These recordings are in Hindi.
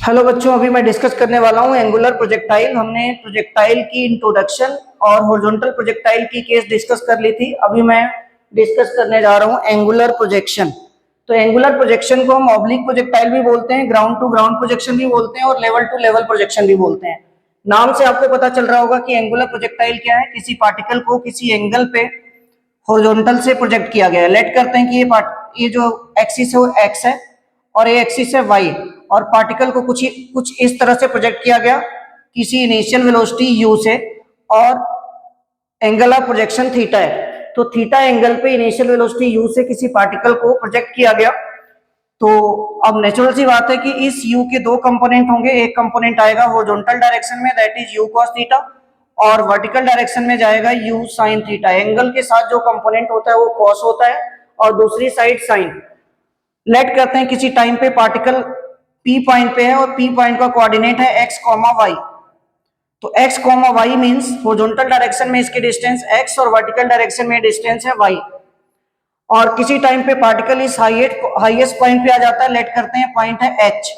हेलो बच्चों, अभी मैं डिस्कस करने वाला हूँ एंगुलर प्रोजेक्टाइल। हमने प्रोजेक्टाइल की इंट्रोडक्शन और हॉरिजॉन्टल प्रोजेक्टाइल की केस डिस्कस कर ली थी। अभी मैं डिस्कस करने जा रहा हूँ एंगुलर प्रोजेक्शन। तो एंगुलर प्रोजेक्शन को हम ऑब्लिक प्रोजेक्टाइल भी बोलते हैं, ग्राउंड टू ग्राउंड प्रोजेक्शन भी बोलते हैं और लेवल टू लेवल प्रोजेक्शन भी बोलते हैं। नाम से आपको पता चल रहा होगा कि एंगुलर प्रोजेक्टाइल क्या है। किसी पार्टिकल को किसी एंगल पे हॉरिजॉन्टल से प्रोजेक्ट किया गया है। लेट करते हैं कि ये जो एक्सिस है वो एक्स है और ये एक्सिस है वाई, और पार्टिकल को कुछ इस तरह से प्रोजेक्ट किया गया किसी इनिशियल वेलोसिटी u से, और एंगल ऑफ प्रोजेक्शन थीटा है। तो थीटा एंगल पे इनिशियल वेलोसिटी u से किसी पार्टिकल को प्रोजेक्ट किया गया। तो अब नेचुरल सी बात है कि इस u के दो कंपोनेंट होंगे। एक कंपोनेंट आएगा हॉरिजॉन्टल डायरेक्शन में, that is u cos theta, और वर्टिकल डायरेक्शन में जाएगा u sin थीटा। एंगल के साथ जो कंपोनेंट होता है वो cos होता है और दूसरी साइड sin। लेट करते हैं किसी टाइम पे पार्टिकल P पॉइंट पे है और P पॉइंट का कोऑर्डिनेट है x, y। तो x, y means horizontal direction में इसके डिस्टेंस x और वर्टिकल डायरेक्शन में डिस्टेंस है y। और किसी टाइम पे पार्टिकल इस हाईएस्ट पॉइंट पे आ जाता है। लेट करते हैं पॉइंट है h,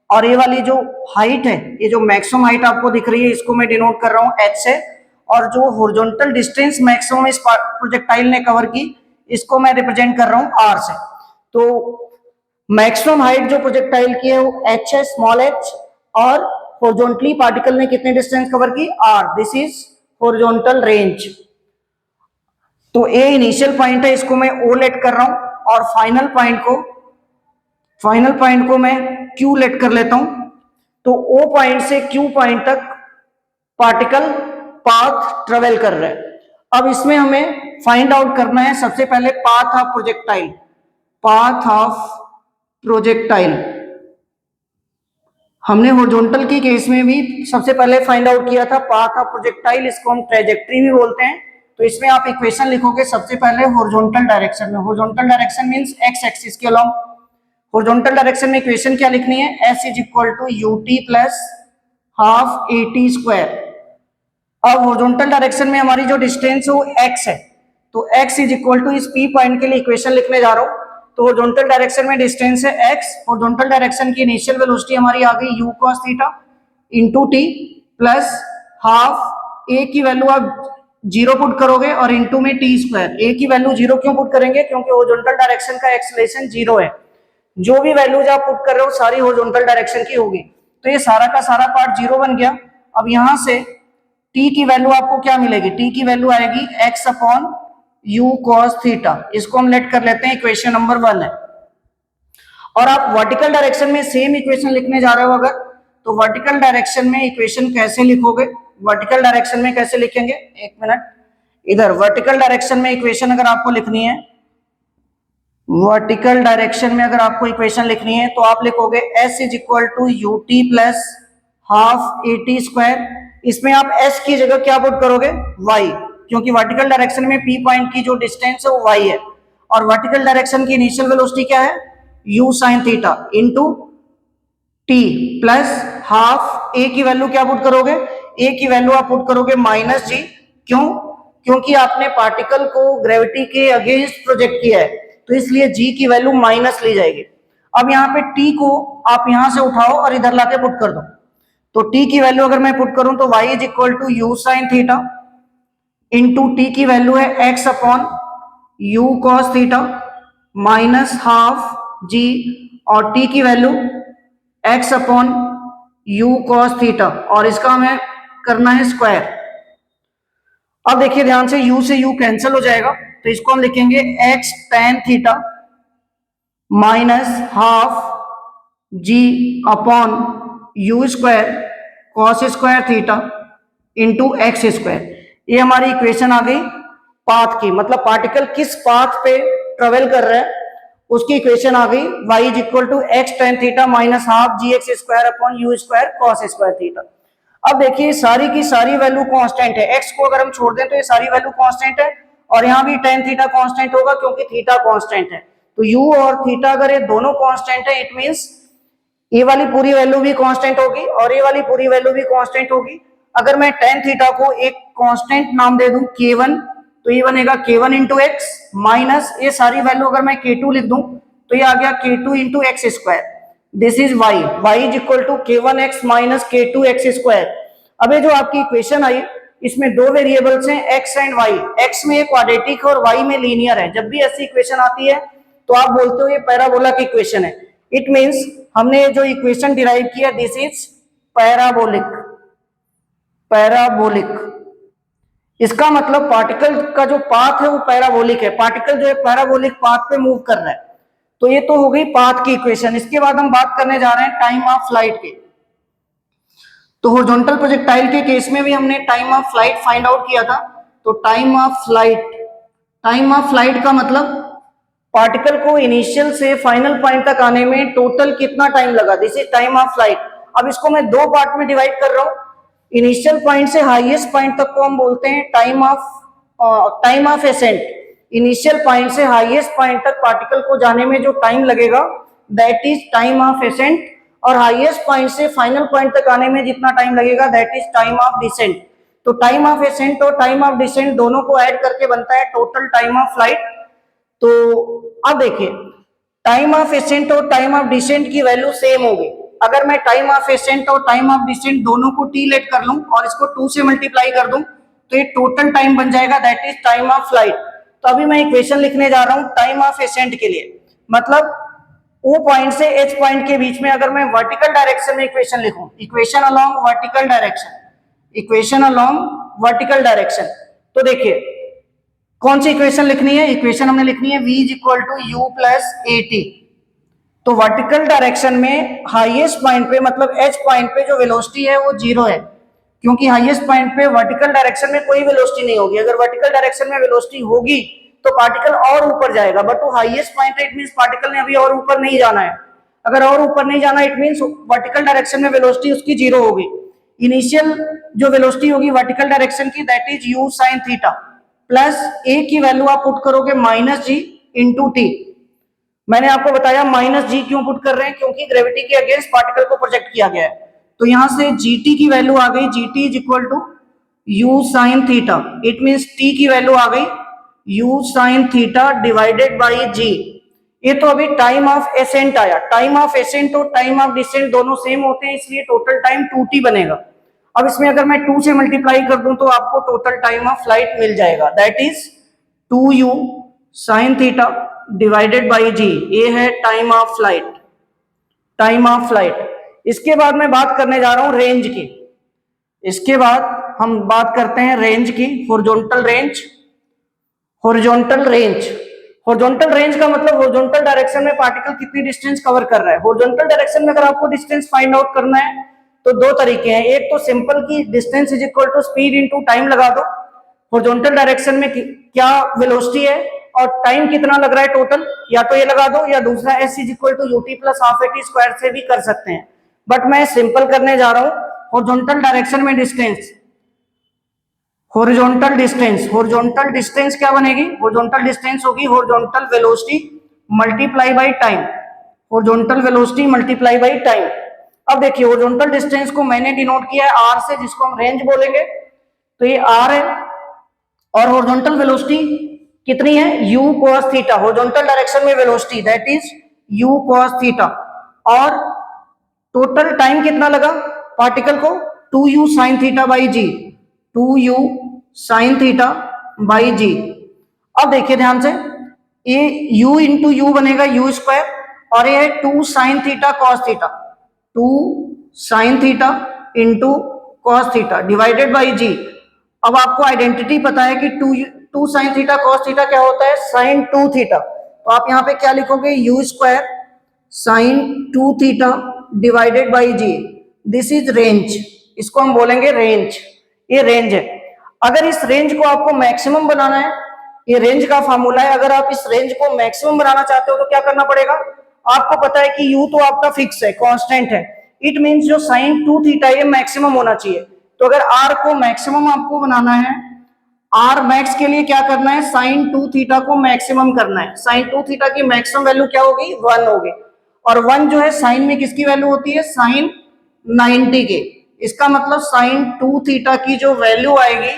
और ये वाली जो हाइट है, ये जो मैक्सिमम हाइट आपको दिख रही है, इसको मैं डिनोट कर रहा हूँ h से। और जो हॉरिजॉन्टल डिस्टेंस मैक्सिमम इस प्रोजेक्टाइल ने कवर की, इसको मैं रिप्रेजेंट कर रहा हूँ r से। तो मैक्सिमम हाइट जो प्रोजेक्टाइल की है वो h है, स्मॉल h, और हॉरिजॉन्टली पार्टिकल ने कितने डिस्टेंस कवर की, r। This is horizontal range. तो ए इनिशियल पॉइंट है, इसको मैं o लेट कर रहा हूं, और फाइनल पॉइंट को मैं q लेट कर लेता हूं। तो o पॉइंट से q पॉइंट तक पार्टिकल पाथ ट्रेवल कर रहा है। अब इसमें हमें फाइंड आउट करना है सबसे पहले path of projectile. Path of projectile हमने हॉरिजॉन्टल के केस में भी सबसे पहले फाइंड आउट किया था पाथ ऑफ प्रोजेक्टाइल। इसको हम ट्रेजेक्ट्री भी बोलते हैं। तो इसमें आप इक्वेशन लिखोगे सबसे पहले हॉरिजॉन्टल डायरेक्शन में। Horizontal direction means X axis के अलोंग। हॉरिजॉन्टल डायरेक्शन में इक्वेशन क्या लिखनी है, s is equal to ut plus half at square. अब हॉरिजॉन्टल डायरेक्शन में हमारी जो डिस्टेंस है वो x है, तो x इज इक्वल टू इस p पॉइंट के लिए इक्वेशन लिखने जा रहा हूं। तो हॉरिजॉन्टल डायरेक्शन में डिस्टेंस है x, हॉरिजॉन्टल डायरेक्शन की इनिशियल वेलोसिटी हमारी आ गई u cos theta into t plus half a की वैल्यू आप 0 पुट करोगे और इनटू में t स्क्वायर। a की वैल्यू 0 क्यों पुट करेंगे, क्योंकि हॉरिजॉन्टल डायरेक्शन का एक्सेलरेशन 0 है। जो भी वैल्यूज आप पुट कर रहे हो सारी हॉरिजॉन्टल डायरेक्शन की होगी। तो ये सारा का सारा पार्ट 0 बन गया। अब यहां से t की वैल्यू आपको क्या मिलेगी, t की वैल्यू आएगी x upon u cos theta. इसको हम लेट कर लेते हैं, इक्वेशन नंबर 1 है। और आप वर्टिकल डायरेक्शन में सेम इक्वेशन लिखने जा रहे हो अगर, तो वर्टिकल डायरेक्शन में इक्वेशन कैसे लिखोगे, वर्टिकल डायरेक्शन में कैसे लिखेंगे, एक मिनट। इधर वर्टिकल डायरेक्शन में इक्वेशन अगर आपको लिखनी है, वर्टिकल डायरेक्शन में अगर आपको इक्वेशन लिखनी है तो आप लिखोगे s is equal to ut plus half at square. इसमें आप s की जगह क्या पुट करोगे, y, क्योंकि वर्टिकल डायरेक्शन में p पॉइंट की जो डिस्टेंस है वो y है, और वर्टिकल डायरेक्शन की इनिशियल वेलोसिटी क्या है, u sin theta into t plus half a की वैल्यू क्या पुट करोगे, a की वैल्यू आप पुट करोगे माइनस g। क्यों, क्योंकि आपने पार्टिकल को ग्रेविटी के अगेंस्ट प्रोजेक्ट किया है, तो इसलिए g की वैल्यू माइनस ली जाएगी। अब यहाँ पे t को आप यहां से उठाओ और इधर लाके पुट कर दो। तो t की वैल्यू अगर मैं पुट करूं तो y is equal to u sin theta into t की वैल्यू है x upon u cos theta minus half g, और t की value x upon u cos theta, और इसका हमें करना है स्क्वायर। अब देखिए ध्यान से, u से u कैंसिल हो जाएगा, तो इसको हम लिखेंगे x tan theta minus half g upon u square cos square theta into X square. ये हमारी इक्वेशन आ गई पाथ की, मतलब पार्टिकल किस पाथ पे ट्रेवल कर रहा है उसकी इक्वेशन आ गई। y is equal to X tan theta minus half ji x square upon you square cos square theta. अब देखिए सारी की सारी वैल्यू कांस्टेंट है, x को अगर हम छोड़ दें तो ये सारी वैल्यू कांस्टेंट है, और यहाँ भी tan थीटा कांस्टेंट होगा क्योंकि थीटा कांस्टेंट है। तो u और थीटा अगर ये दोनों कांस्टेंट है, इट मींस ये वाली पूरी वैल्यू भी कांस्टेंट होगी और ये वाली पूरी वैल्यू भी कांस्टेंट होगी। अगर मैं tan थीटा को एक कांस्टेंट नाम दे दूं k1, तो ये बनेगा k1 इंटू एक्स माइनस ये सारी वैल्यू अगर मैं k2 लिख दूं तो ये आ गया k2 into X square. This is y, y is equal to k1x minus k2x square. अब ये जो आपकी इक्वेशन आई, इसमें दो वेरिएबल्स हैं x एंड y, x में क्वाड्रेटिक और y में लीनियर है। जब भी ऐसी इक्वेशन आती है तो आप बोलते हो ये पैराबोला की इक्वेशन है। इट मींस हमने जो इक्वेशन डिराइव किया, दिस इज पैराबोलिक, पैराबोलिक। इसका मतलब पार्टिकल का जो पाथ है वो पैराबोलिक है, पार्टिकल जो है पैराबोलिक पाथ पे मूव कर रहा है। तो ये तो हो गई पाथ की इक्वेशन। इसके बाद हम बात करने जा रहे हैं टाइम ऑफ फ्लाइट की। तो हॉरिजॉन्टल प्रोजेक्टाइल के केस में भी हमने time of flight find out किया था। तो time of flight, time of flight का मतलब पार्टिकल को इनिशियल से फाइनल पॉइंट तक आने में टोटल कितना टाइम लगा, this is time of flight. अब इसको मैं दो पार्ट में डिवाइड कर रहा हूं। इनिशियल पॉइंट से हाईएस्ट पॉइंट तक को हम बोलते हैं time of ascent. Initial point से हाईएस्ट पॉइंट तक पार्टिकल को जाने में जो टाइम लगेगा that is time of ascent, और हाईएस्ट पॉइंट से फाइनल पॉइंट तक आने में जितना टाइम लगेगा that is time of descent. तो टाइम ऑफ एसेंट और टाइम ऑफ डिसेंट दोनों को ऐड करके बनता है टोटल टाइम ऑफ फ्लाइट। तो अब देखिए, टाइम ऑफ एसेंट और टाइम ऑफ डिसेंट की वैल्यू सेम होगी। अगर मैं टाइम ऑफ एसेंट और टाइम ऑफ डिसेंट दोनों को टी लेट कर लूं और इसको 2 से मल्टीप्लाई कर दूं तो ये टोटल टाइम बन जाएगा, that is time of flight. तो अभी मैं इक्वेशन लिखने जा रहा हूं टाइम ऑफ एसेंट के लिए। मतलब ओ पॉइंट से एच पॉइंट के बीच में अगर मैं वर्टिकल डायरेक्शन में इक्वेशन लिखूं, equation along vertical direction, equation along vertical direction, तो देखिए कौन सी इक्वेशन लिखनी है, इक्वेशन हमने लिखनी है v is equal to you plus A T. तो वर्टिकल डायरेक्शन में हाईएस्ट पॉइंट पे मतलब एच पॉइंट पे जो वेलोसिटी है वो 0 है, क्योंकि हाईएस्ट पॉइंट पे वर्टिकल डायरेक्शन में कोई वेलोसिटी नहीं होगी। अगर वर्टिकल डायरेक्शन में वेलोसिटी होगी तो पार्टिकल और ऊपर जाएगा, बट वो हाईएस्ट पॉइंट है, इट मींस पार्टिकल ने अभी और ऊपर नहीं जाना है। अगर और ऊपर नहीं जाना इट मींस वर्टिकल डायरेक्शन में वेलोसिटी उसकी 0 होगी। इनिशियल जो वेलोसिटी होगी वर्टिकल डायरेक्शन की that is u sin theta, plus a की वैल्यू आप पुट करोगे माइनस जी इंटू टी। मैंने आपको बताया माइनस जी क्यों पुट कर रहे हैं, क्योंकि ग्रेविटी के अगेंस्ट पार्टिकल को प्रोजेक्ट किया गया है। तो यहां से gt की वैल्यू आ गई, gt is equal to u sin theta, it means t की वैल्यू आ गई u sin theta divided by g। ये तो अभी टाइम ऑफ एसेंट आया। टाइम ऑफ एसेंट और टाइम ऑफ डिसेंट दोनों सेम होते हैं, इसलिए टोटल टाइम 2t बनेगा। अब इसमें अगर मैं 2 से मल्टीप्लाई कर दूं तो आपको टोटल टाइम ऑफ फ्लाइट मिल जाएगा, that is 2u sin theta divided by g। ये है time of flight, time of flight. इसके बाद मैं बात करने जा रहा हूं रेंज की। इसके बाद हम बात करते हैं रेंज की, horizontal range. Horizontal range, horizontal range का मतलब हॉरिजॉन्टल डायरेक्शन में पार्टिकल कितनी डिस्टेंस कवर कर रहा है। हॉरिजॉन्टल डायरेक्शन में अगर आपको डिस्टेंस फाइंड आउट करना है तो दो तरीके हैं। एक तो सिंपल की distance is equal to speed into time लगा दो, हॉरिजॉन्टल डायरेक्शन में क्या वेलोसिटी है और टाइम कितना लग रहा है टोटल, या तो ये लगा दो, या दूसरा s is equal to UT plus half A T square से भी कर सकते हैं। बट मैं सिंपल करने जा रहा हूं। हॉरिजॉन्टल डायरेक्शन में distance, horizontal distance, horizontal distance क्या बनेगी, हॉरिजॉन्टल डिस्टेंस होगी horizontal velocity multiply by time, horizontal velocity multiply by time. अब देखिए हॉरिजॉन्टल डिस्टेंस को मैंने डिनोट किया है r से, जिसको हम रेंज बोलेंगे, तो ये r है। और हॉरिजॉन्टल वेलोसिटी कितनी है, u cos theta, horizontal direction में velocity that is u cos theta. और टोटल टाइम कितना लगा पार्टिकल को, 2u sin theta by g, 2u sin theta by g. अब देखिए ध्यान से, ये u इंटू यू बनेगा u स्क्वायर, और ये 2 sin theta cos theta, 2 sin theta into cos theta divided by g. अब आपको आइडेंटिटी पता है कि 2 sin थीटा cos थीटा क्या होता है, sin 2 थीटा। तो आप यहाँ पे क्या लिखोगे, u square sin 2 theta divided by G. This is range, इसको हम बोलेंगे रेंज, ये रेंज है। अगर इस रेंज को आपको मैक्सिमम बनाना है, ये रेंज का फार्मूला है, अगर आप इस रेंज को मैक्सिमम बनाना चाहते हो तो क्या करना पड़ेगा, आपको पता है कि u तो आपका फिक्स है, कांस्टेंट है, इट मींस जो sin 2 थीटा ये मैक्सिमम होना चाहिए। तो अगर r को मैक्सिमम आपको बनाना है, r मैक्स के लिए क्या करना है, sin 2 थीटा को मैक्सिमम करना है। sin 2 थीटा की मैक्सिमम वैल्यू क्या होगी, 1 होगी, और 1 जो है साइन में किसकी वैल्यू होती है, sin 90 के। इसका मतलब sin 2 थीटा की जो वैल्यू आएगी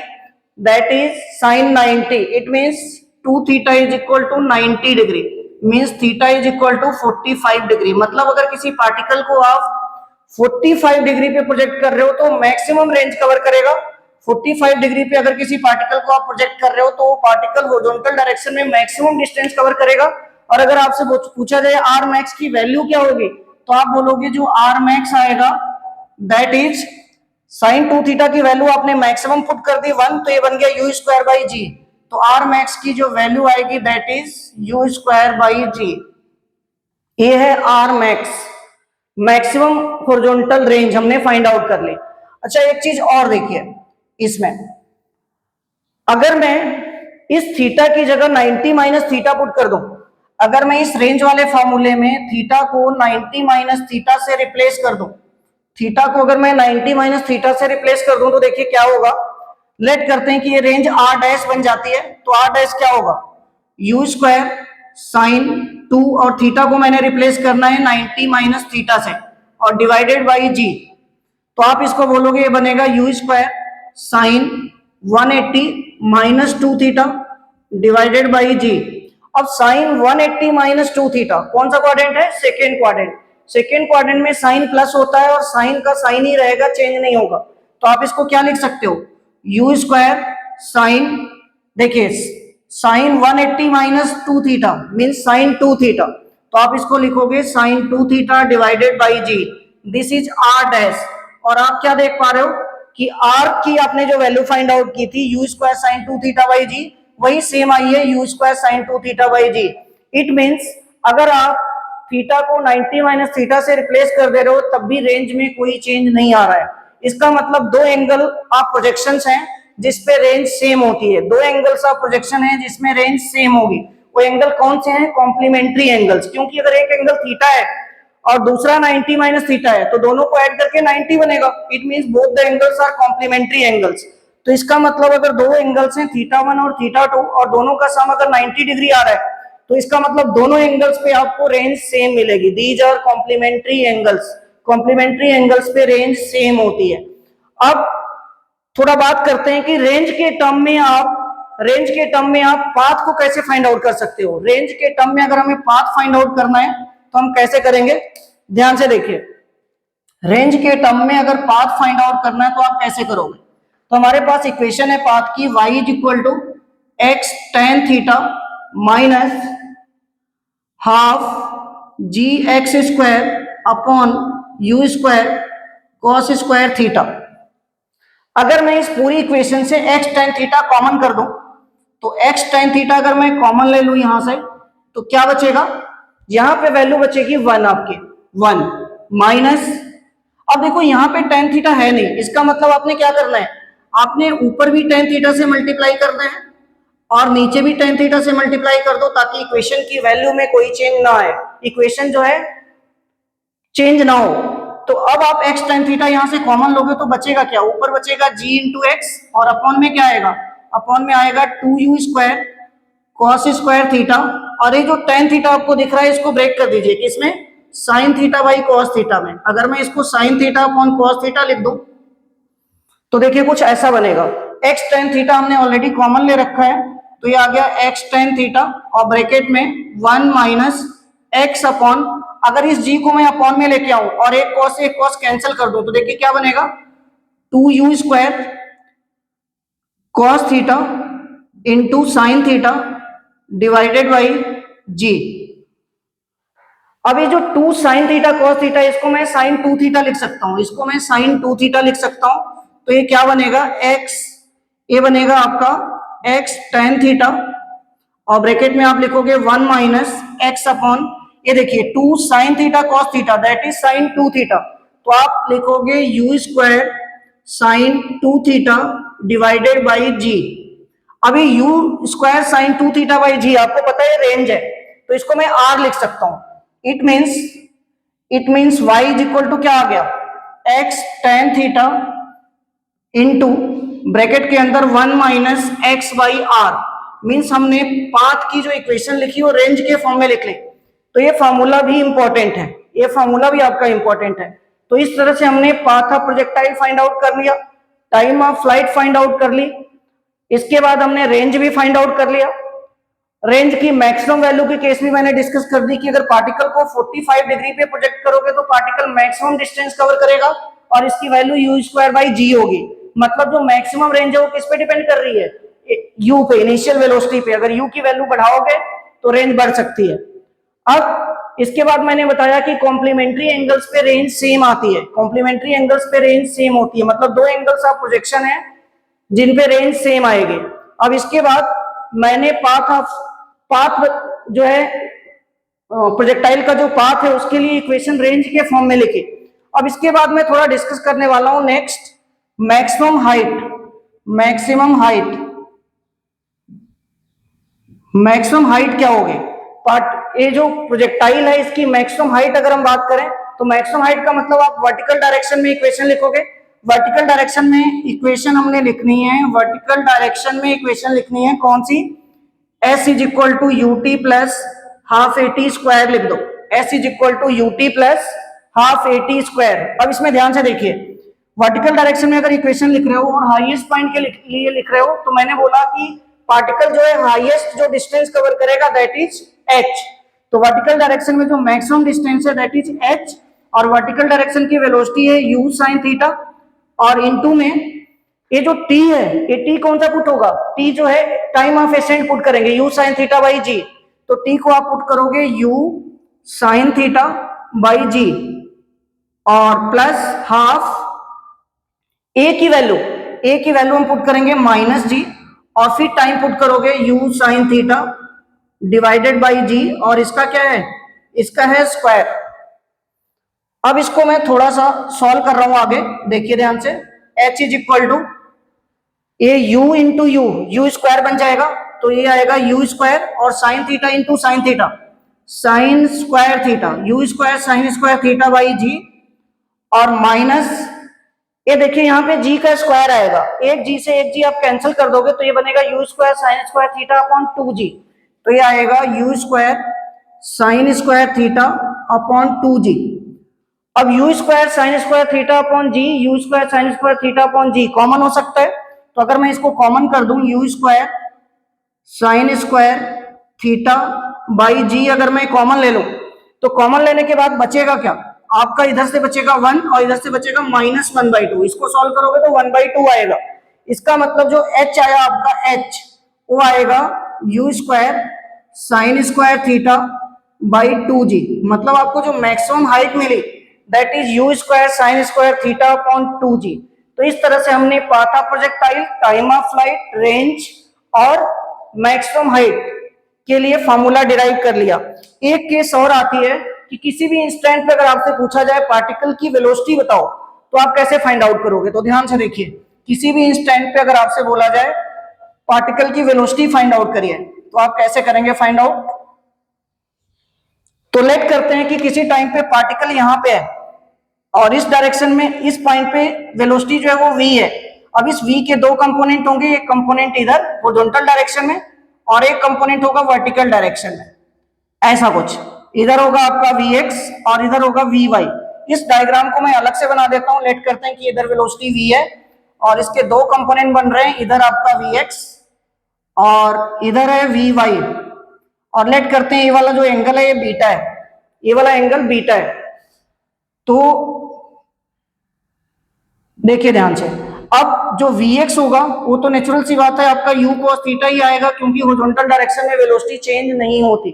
that is sin 90, it means 2 theta is equal to 90 degree. Means theta is equal to 45 degree. मतलब अगर किसी पार्टिकल को आप 45 डिग्री पे प्रोजेक्ट कर रहे हो तो मैक्सिमम रेंज कवर करेगा। 45 डिग्री पे अगर किसी पार्टिकल को आप प्रोजेक्ट कर रहे हो तो पार्टिकल हॉरिजॉन्टल डायरेक्शन में मैक्सिमम डिस्टेंस कवर करेगा। और अगर आपसे पूछा जाए आर मैक्स की वैल्यू क्या होगी, तो आप बोलोगे जो आर मैक्स आएगा दैट इज साइन 2 थीटा की वैल्यू आपने मैक्सिमम पुट कर दी 1, तो ये बन गया यू स्क्वायर बाई जी। तो आर मैक्स की जो वैल्यू आएगी that is u square by g. ये है R max, maximum horizontal range हमने फाइंड आउट कर ली। अच्छा एक चीज और देखिए, इसमें अगर मैं इस थीटा की जगह 90 माइनस थीटा पुट कर दूं, अगर मैं इस रेंज वाले फॉर्मूले में थीटा को 90 माइनस थीटा से रिप्लेस कर दूं, थीटा को अगर मैं 90 माइनस थीटा से रिप्लेस कर दूं तो देखिए क्या होगा। लेट करते हैं कि ये रेंज आर डैश बन जाती है, तो आर डैश क्या होगा, यू स्क्वायर साइन 2 और थीटा को मैंने रिप्लेस करना है 90 माइनस थीटा से और डिवाइडेड बाई जी। तो आप इसको बोलोगे ये बनेगा u square sine 180 minus 2 theta divided by g. अब साइन 180 माइनस 2 थीटा कौन सा क्वाड्रेंट है, सेकेंड क्वाड्रेंट। सेकेंड क्वाड्रेंट में साइन प्लस होता है और साइन का साइन ही रहेगा, चेंज नहीं होगा। तो आप इसको क्या लिख सकते हो, यू स्क्वायर साइन, देखिए sine 180 minus 2 theta mean sine 2 theta, तो आप इसको लिखोगे sine 2 theta divided by G. This is R dash. और आप क्या देख पा रहे हो कि आर की आपने जो वैल्यू फाइंड आउट की थी u square sine 2 theta by g, वही सेम आई है u square sine 2 theta by g. It means अगर आप थीटा को 90 माइनस थीटा से रिप्लेस कर दे रहे हो तब भी रेंज में कोई चेंज नहीं आ रहा है। इसका मतलब दो एंगल ऑफ प्रोजेक्शंस हैं जिसपे रेंज सेम होती है, दो एंगल्स ऑफ प्रोजेक्शन है जिसमें रेंज सेम होगी। वो एंगल कौन से हैं, कॉम्प्लीमेंट्री एंगल्स। क्योंकि अगर एक एंगल थीटा है और दूसरा 90 माइनस थीटा है तो दोनों को ऐड करके 90 बनेगा। It means both the angles are complementary angles. तो इसका मतलब अगर दो एंगल्स हैं थीटा 1 और थीटा 2 और दोनों का सम अगर 90 डिग्री आ रहा है तो इसका मतलब दोनों एंगल्स पे आपको रेंज सेम मिलेगी। These are complementary angles. Complementary angles पे रेंज सेम होती है। अब थोड़ा बात करते हैं कि रेंज के टर्म में आप पाथ को कैसे फाइंड आउट कर सकते हो। रेंज के टर्म में अगर हमें पाथ फाइंड आउट करना है तो हम कैसे करेंगे, ध्यान से देखिए। रेंज के टर्म में अगर पाथ फाइंड आउट करना है तो आप कैसे करोगे, तो हमारे पास इक्वेशन है पाथ की y is equal to x tan theta minus half ji x square upon you square cos square theta. अगर मैं इस पूरी इक्वेशन से x tan थीटा कॉमन कर दूं तो x tan थीटा अगर मैं कॉमन ले लूं यहां से तो क्या बचेगा, यहां पे वैल्यू बचेगी 1 आपकी 1 माइनस। अब देखो यहां पे tan थीटा है नहीं, इसका मतलब आपने क्या करना है, आपने ऊपर भी tan थीटा से मल्टीप्लाई करना है और नीचे भी tan थीटा से मल्टीप्लाई कर दो ताकि इक्वेशन की वैल्यू में कोई चेंज ना आए, इक्वेशन जो है चेंज ना हो। तो अब आप x tan थीटा यहां से कॉमन लोगे तो बचेगा क्या, ऊपर बचेगा g इंटू एक्स और अपॉन में क्या आएगा, अपॉन में आएगा 2u square cos square theta. और ये जो tan थीटा आपको दिख रहा है इसको ब्रेक कर दीजिए किसमें, sine theta by cos theta में। अगर मैं इसको sine theta upon cos theta लिख दूं तो देखिए कुछ ऐसा बनेगा। x tan थीटा हमने ऑलरेडी कॉमन ले रखा है तो ये आ गया x tan थीटा और ब्रैकेट में 1 माइनस x अपॉन, अगर इस g को मैं अपॉन में लेके आऊं और एक कॉस कैंसिल कर दूं तो देखिए क्या बनेगा, 2u square cos theta into sine theta divided by g। अब ये जो 2 साइन थीटा कॉस थीटा इसको मैं साइन 2 थीटा लिख सकता हूं, इसको मैं साइन 2 थीटा लिख सकता हूं। तो ये क्या बनेगा x, ये बनेगा आपका x tan थीटा और ब्रैकेट में आप लिखोगे 1 माइनस x अपॉन, ये देखिए 2 sine theta cos theta that is sine 2 theta, तो आप लिखोगे u square sine 2 theta divided by g। अभी u square sine 2 theta by g आपको पता है रेंज है तो इसको मैं r लिख सकता हूं। It means y is equal to क्या आ गया, x tan theta into bracket के अंदर 1 minus x by r. Means हमने पाथ की जो इक्वेशन लिखी वो रेंज के फॉर्म में लिख ली। तो ये फॉर्मूला भी इंपॉर्टेंट है, ये फॉर्मूला भी आपका इंपॉर्टेंट है। तो इस तरह से हमने path of projectile find out कर लिया, time of flight find out कर ली, इसके बाद हमने रेंज भी फाइंड आउट कर लिया। रेंज की मैक्सिमम वैल्यू के केस में मैंने डिस्कस कर दी कि अगर पार्टिकल को 45 डिग्री पे प्रोजेक्ट करोगे तो पार्टिकल मैक्सिमम डिस्टेंस कवर करेगा और इसकी वैल्यू यू स्क्वायर बाई जी होगी। मतलब जो मैक्सिमम रेंज है वो किस पे डिपेंड कर रही है, यू पे, इनिशियल वेलोसिटी पे। अगर यू की वैल्यू बढ़ाओगे तो रेंज बढ़ सकती है। अब इसके बाद मैंने बताया कि कॉम्प्लीमेंट्री एंगल्स पे रेंज सेम आती है, कॉम्प्लीमेंट्री एंगल्स पे रेंज सेम होती है, मतलब दो एंगल्स ऑफ प्रोजेक्शन है जिन पे रेंज सेम आएगी। अब इसके बाद मैंने पाथ जो है प्रोजेक्टाइल का जो पाथ है उसके लिए इक्वेशन रेंज के फॉर्म में लिखी। अब इसके बाद मैं थोड़ा डिस्कस करने वाला हूं next maximum height. Maximum height, maximum height क्या होगी, पार्ट ये जो प्रोजेक्टाइल है इसकी मैक्सिमम हाइट अगर हम बात करें तो मैक्सिमम हाइट का मतलब आप वर्टिकल डायरेक्शन में इक्वेशन लिखोगे। वर्टिकल डायरेक्शन में इक्वेशन हमने लिखनी है, वर्टिकल डायरेक्शन में इक्वेशन लिखनी है कौन सी, s is equal to u t plus half A T square लिख दो। S is equal to u t plus half A T square. अब इसमें ध्यान से देखिए, वर्टिकल डायरेक्शन में अगर इक्वेशन लिख रहे हो और हाईएस्ट पॉइंट के लिए लिख रहे हो तो मैंने बोला कि पार्टिकल जो है हाईएस्ट जो डिस्टेंस कवर करेगा दैट इज एच। तो वर्टिकल डायरेक्शन में जो मैक्सिमम डिस्टेंस है दैट इज एच और वर्टिकल डायरेक्शन की वेलोसिटी है यू साइन थीटा और इनटू में ये जो टी है ये टी कौन सा पुट होगा, टी जो है टाइम ऑफ एसेंट पुट करेंगे यू साइन थीटा बाई जी। तो टी को आप पुट करोगे u sine theta by g और प्लस हाफ ए की वैल्यू हम पुट करेंगे माइनस जी और फिर टाइम पुट करोगे u sine theta divided by g और इसका क्या है, इसका है स्क्वायर। अब इसको मैं थोड़ा सा सॉल्व कर रहा हूं आगे, देखिए ध्यान से। h इज इक्वल टू ये u इंटू यू स्क्वायर बन जाएगा तो ये आएगा यू स्क्वायर और sine theta into sine theta, sine square theta, u square sine square theta by g और माइनस ये देखिए यहाँ पे g का स्क्वायर आएगा, एक g से एक g आप कैंसिल कर दोगे तो ये बनेगा u square sine square theta upon 2g। तो ये आएगा u square sine square theta upon 2g। अब u square sine square theta upon g, u square sine square theta upon g common हो सकता है। तो अगर मैं इसको कॉमन कर दूं u square sine square theta by g अगर मैं कॉमन ले लूं तो कॉमन लेने के बाद बचेगा क्या, आपका इधर से बचेगा 1 और इधर से बचेगा माइनस 1/2। इसको सॉल्व करोगे तो 1/2 आएगा। इसका मतलब जो h आया आपका h वो आएगा u square sine square theta by 2g। मतलब आपको जो मैक्सिमम हाइट मिली that is u square sine square theta upon 2g। तो इस तरह से हमने path of projectile, time of flight, range और मैक्सिमम हाइट के लिए फॉर्मूला डिराइव कर लिया। एक केस और आती है कि किसी भी इंस्टेंट पे अगर आपसे पूछा जाए पार्टिकल की वेलोसिटी बताओ तो आप कैसे फाइंड आउट करोगे। तो ध्यान से देखिए, किसी भी इंस्टेंट पे अगर आपसे बोला जाए पार्टिकल की वेलोसिटी फाइंड आउट करिए तो आप कैसे करेंगे फाइंड आउट। तो लेट करते हैं कि किसी टाइम पे पार्टिकल यहां पे है और इस डायरेक्शन में इस पॉइंट पे वेलोसिटी जो है वो v है। अब इस v के दो कंपोनेंट होंगे, एक कंपोनेंट इधर हॉरिजॉन्टल डायरेक्शन में और एक कंपोनेंट होगा वर्टिकल डायरेक्शन में। ऐसा कुछ इधर होगा आपका vx और इधर होगा vy। इस डायग्राम को मैं अलग से बना देता हूं। लेट करते हैं कि इधर वेलोसिटी v है और इसके दो कंपोनेंट बन रहे हैं, इधर आपका vx और इधर है vy। और लेट करते हैं ये वाला जो एंगल है ये बीटा है, ये वाला एंगल बीटा है। तो देखिए ध्यान से, अब जो Vx होगा वो तो नेचुरल सी बात है आपका u cos थीटा ही आएगा क्योंकि हॉरिजॉन्टल डायरेक्शन में वेलोसिटी चेंज नहीं होती,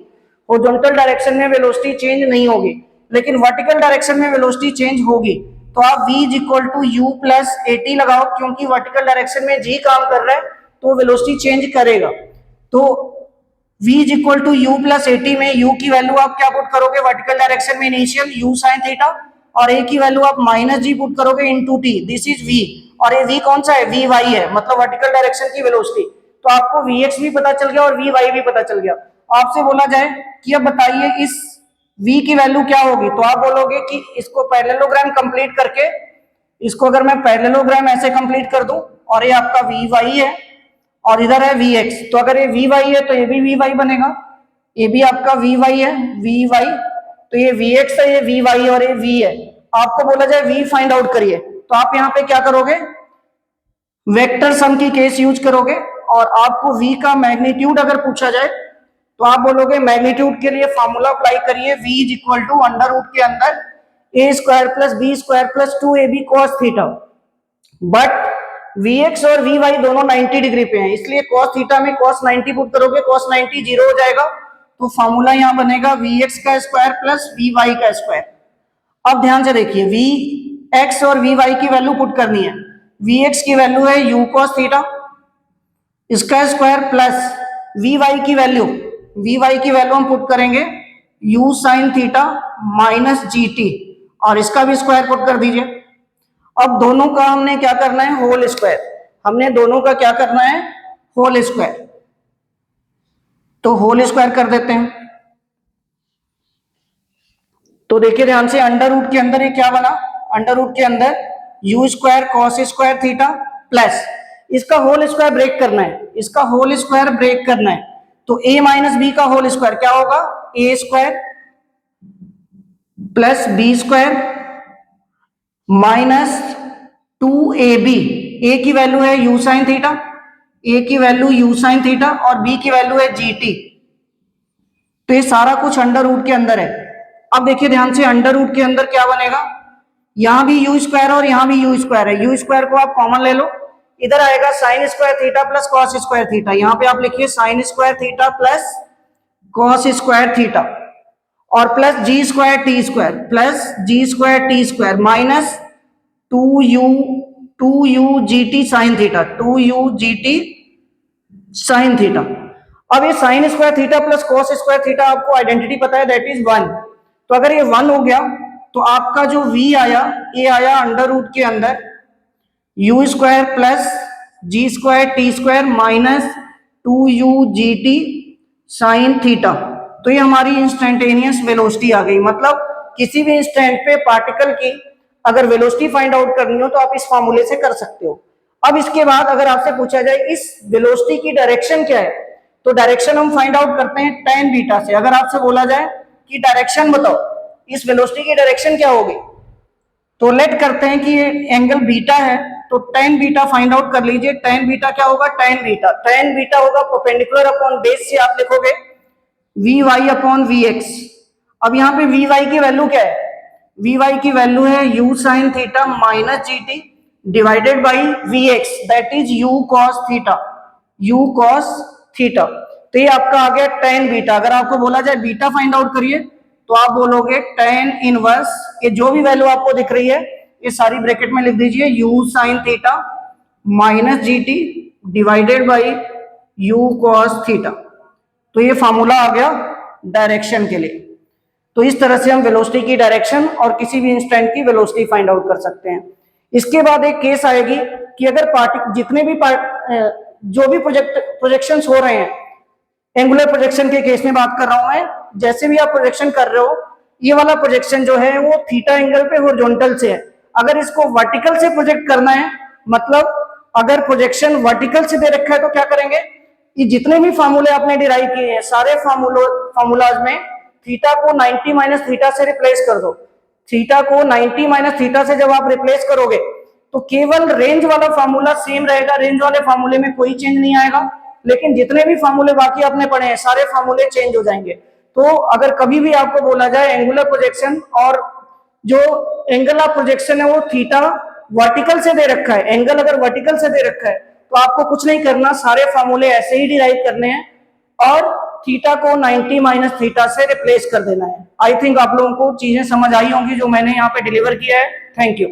हॉरिजॉन्टल डायरेक्शन में वेलोसिटी चेंज नहीं होगी, लेकिन वर्टिकल डायरेक्शन में वेलोसिटी चेंज होगी। तो आप v is equal to you plus at लगाओ क्योंकि वर्टिकल डायरेक्शन में g काम कर रहा है तो वेलोसिटी चेंज करेगा। तो v is equal to you plus at में u की वैल्यू आप क्या पुट करोगे वर्टिकल डायरेक्शन में इनिशियल u साइन थीटा और a की वैल्यू आप माइनस जी पुट करोगे into t, this is v और ये v कौन सा है vy है, मतलब वर्टिकल डायरेक्शन की वेलोसिटी। तो आपको vx भी पता चल गया और vy भी पता चल गया। आपसे बोला जाए कि अब बताइए इस v की वैल्यू क्या होगी तो आप बोलोगे कि इसको पैरेललोग्राम कंप्लीट करके, इसको अगर मैं पैरेललोग्राम ऐसे कंप्लीट कर दूं और ये आपका vy है और इधर है vx, तो अगर ये vy है तो ये भी vy बनेगा, ये भी आपका vy है vy, तो ये vx है ये vy और ये v है। आपको बोला जाए v फाइंड आउट करिए तो आप यहाँ पे क्या करोगे, वेक्टर सम की केस यूज करोगे और आपको v का मैग्नीट्यूड अगर पूछा जाए तो आप बोलोगे मैग्नीट्यूड के लिए फॉर्मूला अप्लाई करिए, v is equal to under root के अंदर a square plus b square plus 2ab cos theta. But vx और vy दोनों 90 डिग्री पे हैं, इसलिए cos थीटा में cos 90 पुट करोगे, cos 90 जीरो हो जाएगा, तो फॉर्मूला यहां बनेगा vx का स्क्वायर प्लस vy का स्क्वायर। अब ध्यान से देखिए, vx और vy की वैल्यू पुट करनी है। vx की वैल्यू है u cos थीटा, इसका स्क्वायर प्लस vy की वैल्यू हम पुट करेंगे u sin theta minus gt, और इसका भी स्क्वायर पुट कर दीजिए। अब दोनों का हमने क्या करना है, होल स्क्वायर। हमने दोनों का क्या करना है, होल स्क्वायर। तो होल स्क्वायर कर देते हैं। तो देखिए ध्यान से, अंडर रूट के अंदर ये क्या बना, अंडर रूट के अंदर u square cos square theta plus इसका होल स्क्वायर ब्रेक करना है, इसका होल स्क्वायर ब्रेक करना है। तो a माइनस बी का होल स्क्वायर क्या होगा, a square plus b square minus 2ab। a की वैल्यू है u साइन थीटा, a की वैल्यू u साइन थीटा और b की वैल्यू है gt। तो ये सारा कुछ अंडर रूट के अंदर है। अब देखिए ध्यान से, अंडर रूट के अंदर क्या बनेगा, यहां भी u स्क्वायर और यहां भी u स्क्वायर है। u स्क्वायर को आप कॉमन ले लो, इधर आएगा sine square theta plus cos square theta. यहां पे आप लिखिए sine square theta plus cos square theta और plus g square t square plus g square t square minus 2u gt sine theta, 2u gt sine theta. अब ये sine square theta plus cos square theta आपको आइडेंटिटी पता है, दैट इज 1। तो अगर ये 1 हो गया तो आपका जो v आया, ये आया अंडर रूट के अंदर u square plus g square t square minus 2u gt sine theta. तो ये हमारी इंस्टेंटेनियस वेलोसिटी आ गई। मतलब किसी भी इंस्टेंट पे पार्टिकल की अगर वेलोसिटी फाइंड आउट करनी हो तो आप इस फॉर्मूले से कर सकते हो। अब इसके बाद अगर आपसे पूछा जाए इस वेलोसिटी की डायरेक्शन क्या है, तो डायरेक्शन हम फाइंड आउट करते हैं tan बीटा से। अगर आपसे बोला जाए कि डायरेक्शन बताओ, इस वेलोसिटी की डायरेक्शन क्या होगी, तो लेट करते हैं कि ये एंगल बीटा है, तो tan बीटा फाइंड आउट कर लीजिए। tan बीटा क्या होगा, tan बीटा होगा परपेंडिकुलर अपॉन बेस से आप लिखोगे vy अपॉन vx। अब यहाँ पे vy की वैल्यू क्या है, vy की वैल्यू है u sine theta minus gt divided by vx, that is u cos theta, u cos theta. तो ये आपका आ गया tan बीटा। अगर आपको बोला जाए बीटा फाइंड आउट करिए तो आप बोलोगे tan इनवर्स, ये जो भी वैल्यू आपको दिख रही है ये सारी ब्रैकेट में लिख दीजिए, u sine theta minus gt divided by u cos theta. तो ये फॉर्मूला आ गया डायरेक्शन के लिए। तो इस तरह से हम वेलोसिटी की डायरेक्शन और किसी भी इंस्टेंट की वेलोसिटी फाइंड आउट कर सकते हैं। इसके बाद एक केस आएगी कि अगर जितने भी जो भी प्रोजेक्शंस हो रहे हैं, एंगुलर प्रोजेक्शन के केस में बात कर रहा हूं मैं, जैसे भी आप प्रोजेक्शन कर रहे हो, ये वाला प्रोजेक्शन जो है वो थीटा एंगल पे हॉरिजॉन्टल से है। अगर इसको वर्टिकल से प्रोजेक्ट करना है, मतलब अगर प्रोजेक्शन वर्टिकल से दे रखा है तो क्या करेंगे, ये जितने भी फार्मूले आपने डिराइव किए हैं सारे फार्मूलाज में थीटा को 90 माइनस थीटा से रिप्लेस कर दो। थीटा को 90 माइनस थीटा से जब आप रिप्लेस करोगे तो केवल रेंज वाला फार्मूला सेम रहेगा, रेंज वाले फार्मूले में कोई चेंज नहीं आएगा, लेकिन जितने भी फार्मूले बाकी आपने पढ़े हैं सारे फार्मूले चेंज हो जाएंगे। तो अगर कभी भी आपको बोला जाए एंगुलर प्रोजेक्शन और जो एंगल ऑफ प्रोजेक्शन है वो थीटा वर्टिकल से दे रखा है, एंगल अगर वर्टिकल से दे रखा है तो आपको कुछ नहीं करना, सारे फार्मूले ऐसे ही डिराइव करने हैं और थीटा को 90 माइनस थीटा से रिप्लेस कर देना है। आई थिंक आप लोगों को चीजें समझ आई होंगी जो मैंने यहाँ पे डिलीवर किया है। Thank you.